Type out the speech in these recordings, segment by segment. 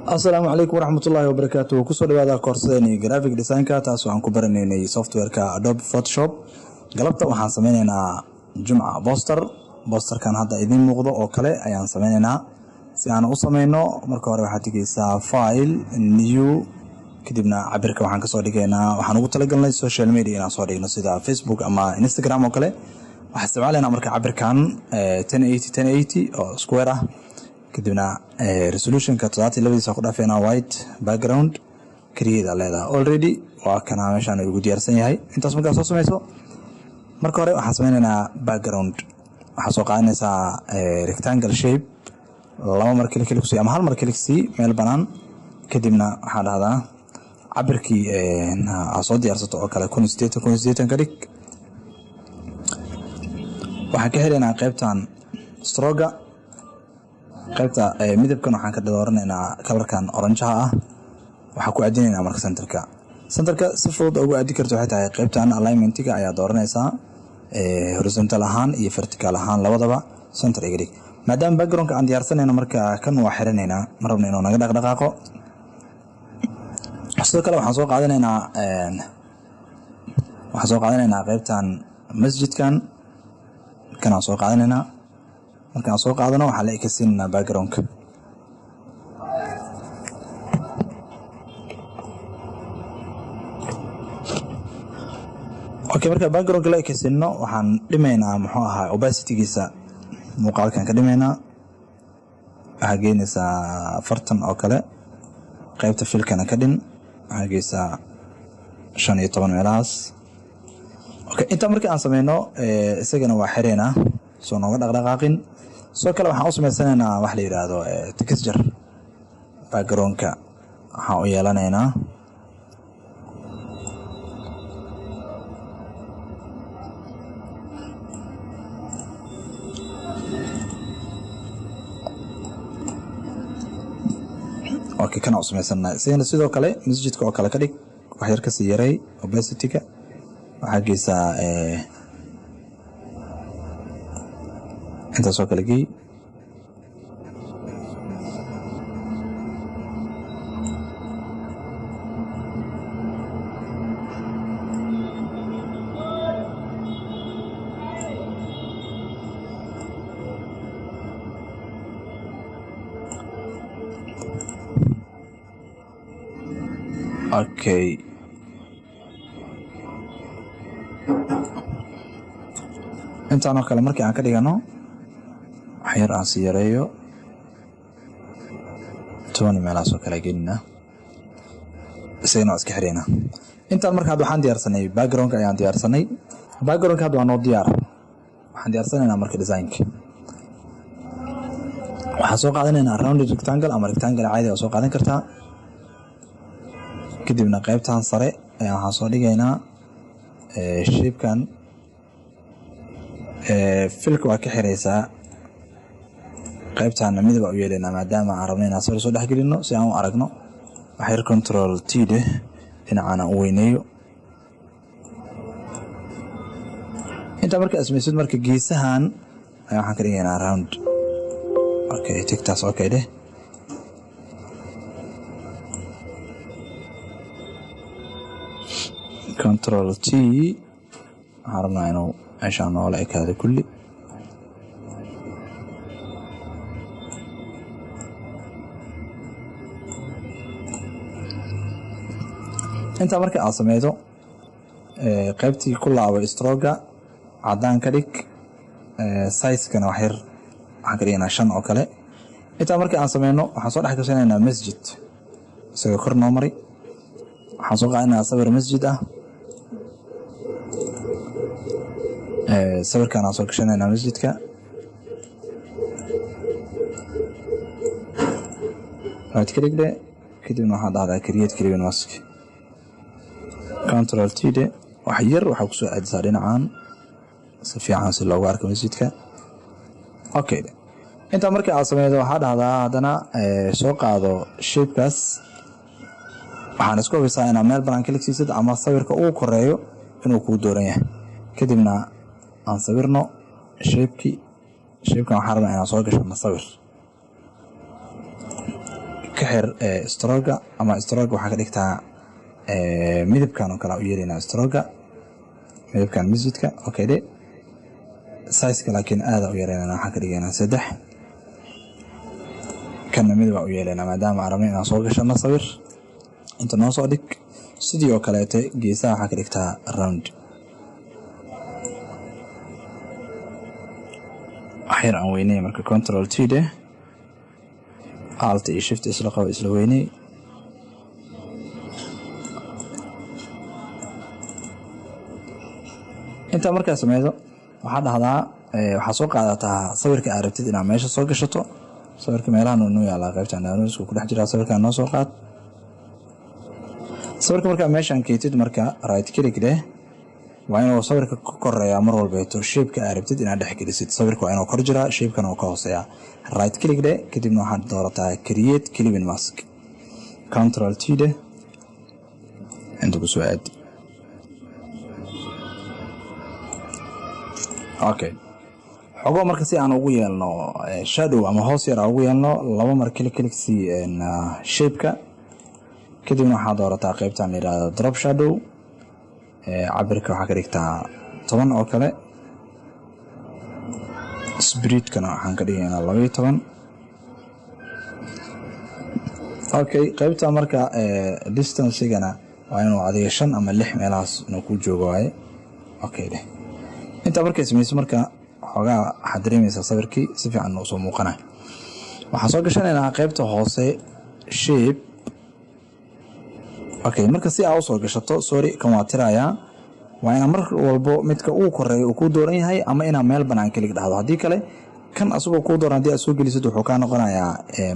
Assalamu alaikum warahmatullahi wabarakatuh. Kusoo dhawaada koorsadeenii graphic design-ka taasoo aan ku baranaynay software-ka Adobe Photoshop. Galabta waxaan sameynaynaa Jumca poster-kan hadda idin muuqdo oo kale ayaan sameynaynaa. Si aan u sameyno marka hore waxaad tigaysaa file new kadibna cabirka waxaan ka soo dhigaynaa waxaan ugu talagalnay social media inaan soo dhigno sida Facebook ama Instagram oo kale. Waxaan isticmaalaynaa marka cabirkan 1080 oo square ah. kadibna resolution-ka 32 ku dhaafayna white background create leeda already waa kana meeshaan ugu diyaarsan yahay intaas markaa soo sameyso marka hore waxaan sameynaynaa background waxaan soo qaadanaysaa rectangle shape laba mar klik si ama hal mar klik si meel banaan kadibna waxaan dhahdaa cabirkii aan soo diyaarsato oo kale 18 ka dhig waxaan ka helaynaa qaybtan stroke qaybta midabkan waxaan ka dooranaynaa colorkan orange ah waxa ku aadinaynaa marka centerka si fudud ugu aadi karto waxay tahay qaybtan alignment-ga ayaa dooranaysaa horizontal ahaan iyo vertical ahaan labadaba center iga dhig maadaama background-ka aan diyaarsanayno marka kan waa xiranaynaa ma rabno inuu naga dhaqdhaqaaqo sidoo kale waxaan soo qaadanaynaa qaybtan masjidkan kan aan soo qaadanaynaa markaan soo qaadano waxa la ekaysiinaa background-ka marka background-ka la ekaysiino waxaan dhimaynaa muxuu ahaa opacity-giisa muuqaalkan ka dhimaynaa waxaa geynaysaa 40 oo kale qaybta filkana ka dhin waxaa geysaa 15 meelahaas inta markii aan sameyno isagana waa xireynaa soo nooga dhaqdhaqaaqin soo kale waxaan u sameysanaynaa wax la yiraahdo texture background-ka waxaan u yeelanaynaa kana u sameysanaynaa isagana sidoo kale masjidka oo kale ka dhig wax yar ka sii yaray opacity-ga waxaa geysaa inta soo kala geey intaan oo kale markii aan ka dhigano waxyar aan sii yareeyo 20 meelahaas oo kale gelinaa isagana waa iska xireynaa intaan marka hadda waxaan diyaarsanay background-ka ayaan diyaarsanay background-ka hadda waa noo diyaar waxaan diyaarsanaynaa marka design-ka waxaan soo qaadanaynaa rounded rectangle ama rectangle caadi oo soo qaadan kartaa kadibna qaybtan sare ayaan waxaan soo dhigaynaa shape-kan filka waa ka xiraysaa qaybtaana midab u yeelaynaa maadaama aan rabno inaan sawir soo dhex gelino si aan u aragno waxyar control T dhinacaan aan u weyneeyo intaa marka ismaysid marka geesahan ayaa waxaan ka dhigaynaa round tigtaas dheh control T waxaan rabnaa inuu meeshaan noola ekaado kulli intaa marka aad sameydo qaybtii ku laabo stroke cadaan ka dhig size-kana waxyar waxaan ka dhiganaa 5 oo kale intaa marka aan sameyno waxaan soo dhex gashanaynaa masjid isagoo kor noo mari waxaan soo qaadanaynaa sawir masjid ah sawirkan aan soo gashanaynaa masjidka right click kadibna waxaan dhahdaa create clean mask control T wax yar waxaa kusoo aadisaa dhinacaan si fiican si loogu arko masjidka intaa markii aad sameydo waxaa dhahdaa haddana soo qaado shape-kaas waxaan isku hubisaa inaa meel banaan kalik siisid ama sawirka uu koreeyo inuu kuu dooran yahay kadibna aan sawirno shape-kan waxaan rabnaa inaan soo gashano sawir كحر استروجا أما استروجا وحاجة دكتها ميدب كانوا كلا يرينا استروجا ميدب كان مزيدك أوكي ده سايسك لكن هذا يرينا حاجة دينا سدح كان ميدب يرينا ما دام عرمينا صوغ شنا صغير أنت ناصدك استوديو كلاته جيسا حاجة دكتها راوند أحير عن ويني مركز كنترول تي ده alt shift isla qabo isla weynay inta markaa sameeydo waxa dhahdaa waxa soo qaadataa sawirka aad rabtid inaad meesha soo gashato sawirka meelaha uu yaala qaybta naanusku ku dhex jira sawirka noo soo qaad sawirka markaa meeshan keetid marka right click leh waa inuu sawirka ku koreeyaa mar walba to shape-ka aad rabtid inaad dhex gelisid sawirka waa inuu kor jira shape-kana uu ka hooseeyaa right click leh kadibna waxaad doorataa create clipping mask control t leh inta ku soo aad okay xogo marka si aan ugu yeelno shadow ama hoos yar ugu yeelno laba mar click si shape-ka kadibna waxaad doorataa qaybtan la yiraahdo drop shadow cabirka waxa ka dhigtaa 10 oo kale spread kana waxaan ka dhigaynaa 12 okay qaybta marka distance-gana waa inuu adiga 5 ama 6 meelahaas inuu ku joogo waaye okay leh inta marka ismiis marka xogaa waxa dareemaysaa sawirkii si fiican u soo muuqana waxa soo gashanaynaa qaybta hoose shape okay marka si aad soo gashato sorry kan waa tiraya waa ina mar walbo midka uu koreeyo ku dooran yahay ama ina meel banaan kaliya dhacdo hadii kale kan asagoo ku dooran hadii aad soo gelisid wuxuu ka noqonayaa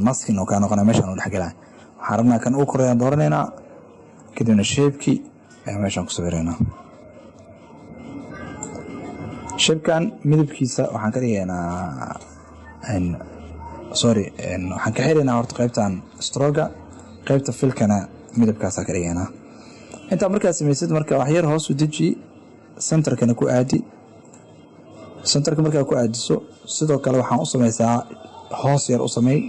masking oo ka noqonaya meeshan uu dhaxgalaa waxa rabnaa kan uu koreeyo dooranayna kadibna shape-ki meeshan ku sawirayna shape-kan midabkiisa waxaan ka dhigaynaa waxaan ka xiraynaa horta qaybtan stroga qaybta filkana midabkaas ka dhigaynaa inta markaa sameeysid marka wax yar hoos u deji centerkana ku aadi centerka markaa ku aadiso sidoo kale waxaan u sameeysaa hoos yar u sameey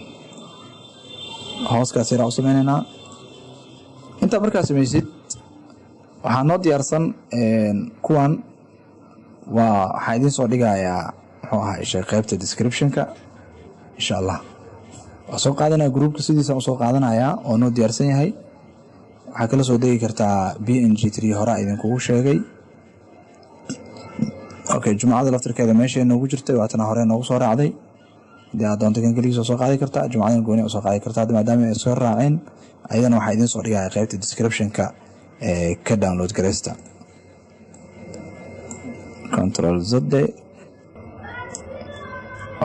hooskaas yar u sameeynaa inta markaa sameeysid waxaan noo diyaarsan kuwan waxa idin soo dhigayaa wuxuu ahaa qaybta description-ka insha Allah soo qaadanaa groupka sidiisa soo qaadanaya oo noo diyaarsan yahay waxa kala soo dhigi kartaa PNG3 hore idin kugu sheegay okay jumcada laftirkeeda meesha noogu jirtay waatana hore noogu soo raacday daa doonta kan kaliya soo qaadi kartaa jumcada gooni soo qaadi kartaa maadaama ay soo raaceen ayadana waxa idin soo dhigaya qaybta description-ka ka download gareysta control z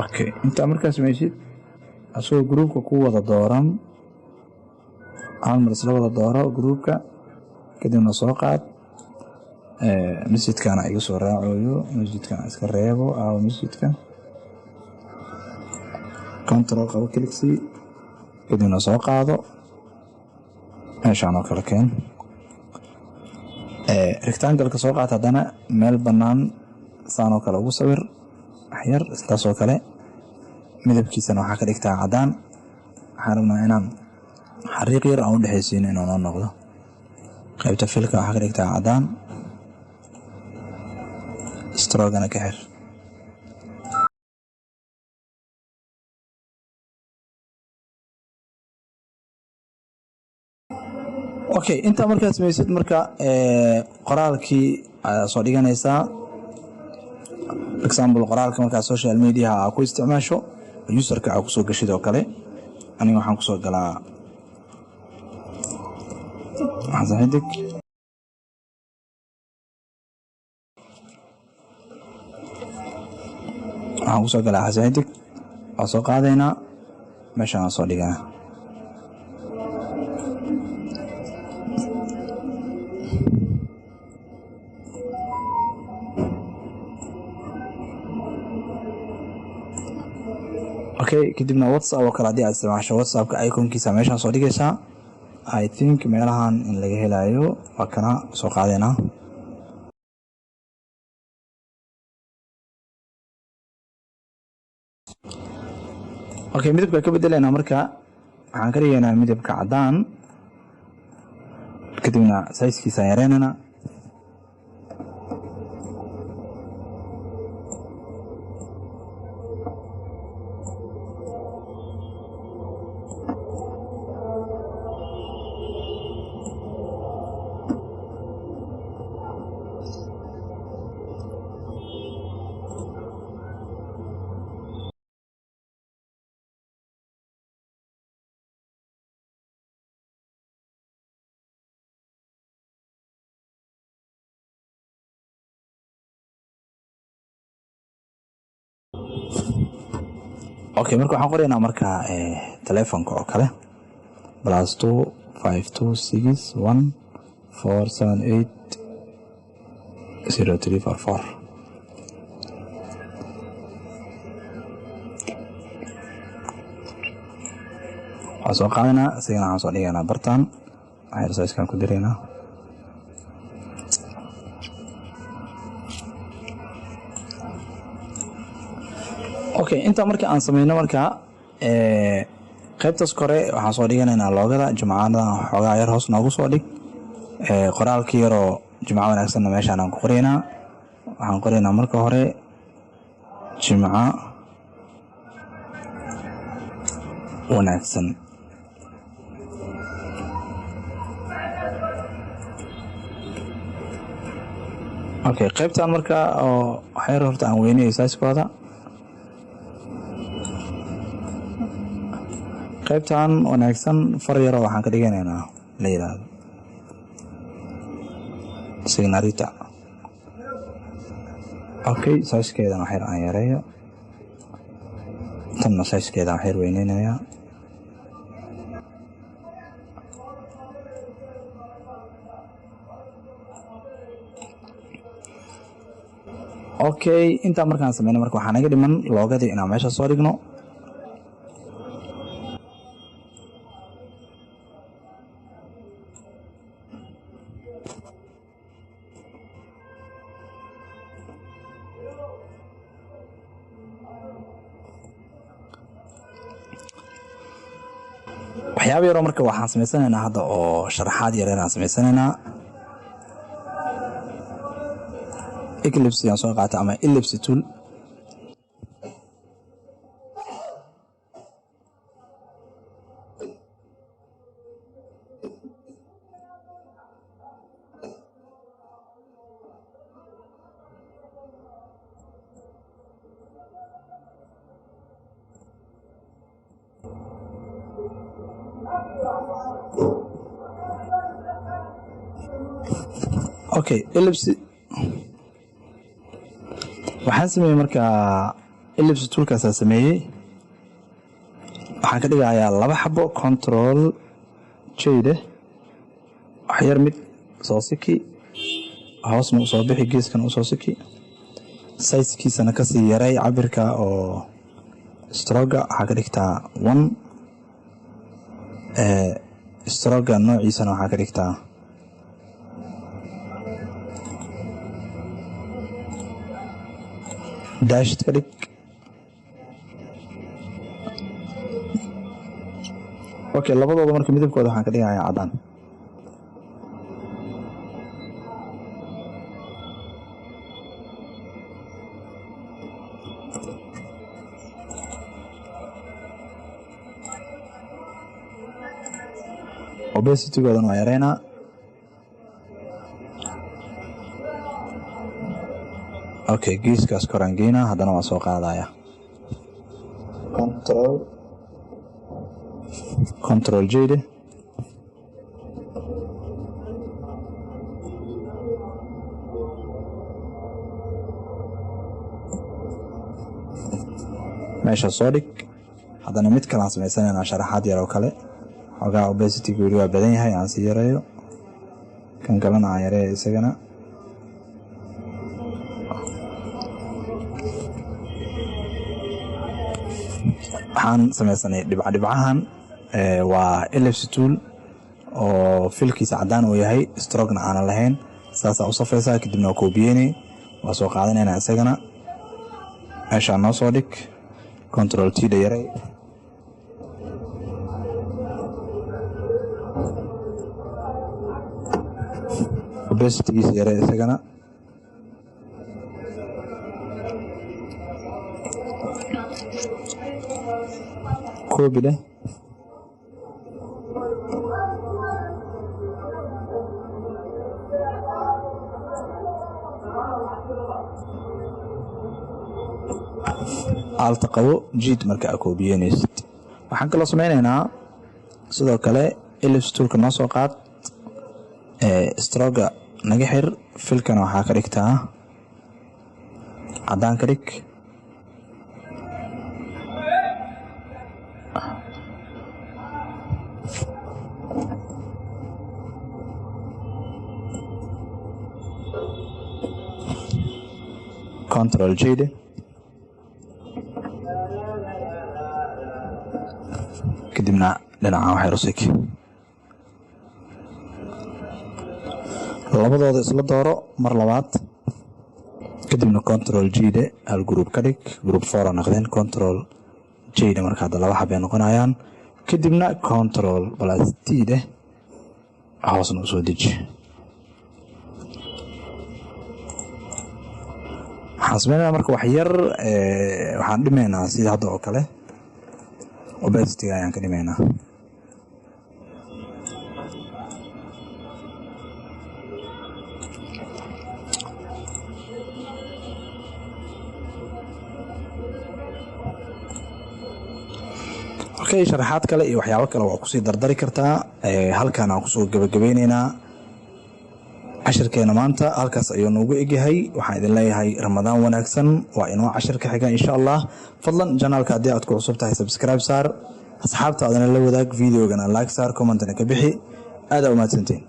okay inta markaas meeshid asoo groupka ku wada dooran aan mar isla wada dooro groupka kadibna soo qaad masjidkana igu soo raacayo masjidkana iska reebo masjidka control qabo click si kadibna soo qaado meeshaan oo kale keen rectangle-ka soo qaad hadana meel banaan saan oo kale ugu sawir waxyar istaas oo kale midabkiisana waxa ka dhigtaa cadaan waxaan rabnaa inaan xariiq yar aan u dhaxaysiin inuu noo noqdo qaybta filka waxa ka dhigtaa cadaan strogana ka xir okay inta markaad samaysid marka qoraalkii soo dhiganaysaa example qoraalka marka social media ku isticmaasho userka ku soo gashid oo kale aniga waxaan ku soo galaa xasahidik waxaan ku soo galaa xasahidik oo soo qaadayna meeshaan soo dhiganaa okay kadibna WhatsApp oo kala hadii aad isticmaasho WhatsApp-ka icon-kiisa meeshaan soo dhigaysaa I think meelahan in laga helayo waa kana soo qaadayna okay midabka ka bedelayna marka waxaan ka dhigaynaa midabka cadaan, kadibna sizekiisa yareynana. Okay, marka waxaan qoraynaa marka telefonka oo kale +2 526 1 478 0344. waxaan soo qaadanaa isagana waxaan soo dhigaynaa bartaan, waxaan sizekan ku diraynaa. Okay, inta marka aan sameyno marka qaybtaas kore waxaan soo dhiganaynaa loogada jumcada xoogaa yar hoos noogu soo dhig. qoraalkii yaroo jumco wanaagsanna meeshaan aan ku qoraynaa. waxaan qoraynaa marka hore jumco wanaagsan. Okay, qaybtan marka oo waxyar horta aan weynayo sizekooda. qaybtan wanaagsan far yaro waxaan ka dhiganaynaa la yiraahdo signarita. Okay, sizekeedan waxyar aan yareeyo, tanna sizekeedan waxyar weyneynaya. Okay, intaa markaan sameyno marka waxaa naga dhiman loogadii inaan meesha soo dhigno. waxyaabo yaroo marka waxaan samaysanaynaa hadda oo sharaxaad yareen aan samaysanaynaa. eclipse aan soo qaata ama ellipse tool. Okay, ellipse waxaan sameeyey marka ellipse toolkaasaan sameeyey. waxaan ka dhigayaa 2 xabo control jayde, waxyar mid soo siki, hoosna usoo bixi, geeskan usoo siki, sizekiisana kasii yaray cabirka oo stroga waxaa ka dhigtaa 1. stroga noociisana waxaa ka dhigtaa daashid ka dhig. Okay, labadooda marka midabkooda waxaan ka dhigayaa cadaan. obesity-goodana waa yareynaa. Okay, geeskaas koraan geynaa, haddana waa soo qaadaya control jayde. meesha soo dhig. haddana mid kale aan samaysanaynaa sharaxaad yar oo kale. xoogaa obesity-gu weli waa badan yahay, aan sii yareeyo. kan kalena aan yareeyo isagana. waxaan samaysanay dhibcadhibcahan waa ellipse tool oo filkiisa cadaan uu yahay, strogna aanan lahayn. saasaa u safaysaa, kadibna waa koobiyeynay, waa soo qaadanaynaa isagana. meeshaa noo soo dhig, control t da yaray. obesity yare isagana koobi leh alta qabo jiid marka aad koobiyeynaysid. waxaan kaloo sameynaynaa sidoo kale ellipse toolka noo soo qaad stroga naga xir filkana waxaa ka dhigtaa cadaan ka dhig control J kadibna dhinaca waxay rusik labadooda isla dooro mar labaad kadibna control J hal group ka dhig group 4 noqdeen control J marka hadda laba xabay noqonayaan kadibna control plus T hoosna u soo deji. xasmeena marka wax yar waxaan dhimeynaa sida hadda oo kale obesity ayaan ka dhimeynaa. okay sharaxaad kale iyo waxyaabo kale waa kusii dardari kartaa halkaan aan kusoo gabagabeyneynaa cashirkeena maanta halkaas ayuu noogu egyahay. waxaan idin leeyahay ramadaan wanaagsan waa inoo cashir ka xiga insha allah. fadlan janaalka haddii aad ku cusub tahay subscribe saar asxaabtaadana la wadaag videogana like saar commentna ka bixi aad u mahadsantiin.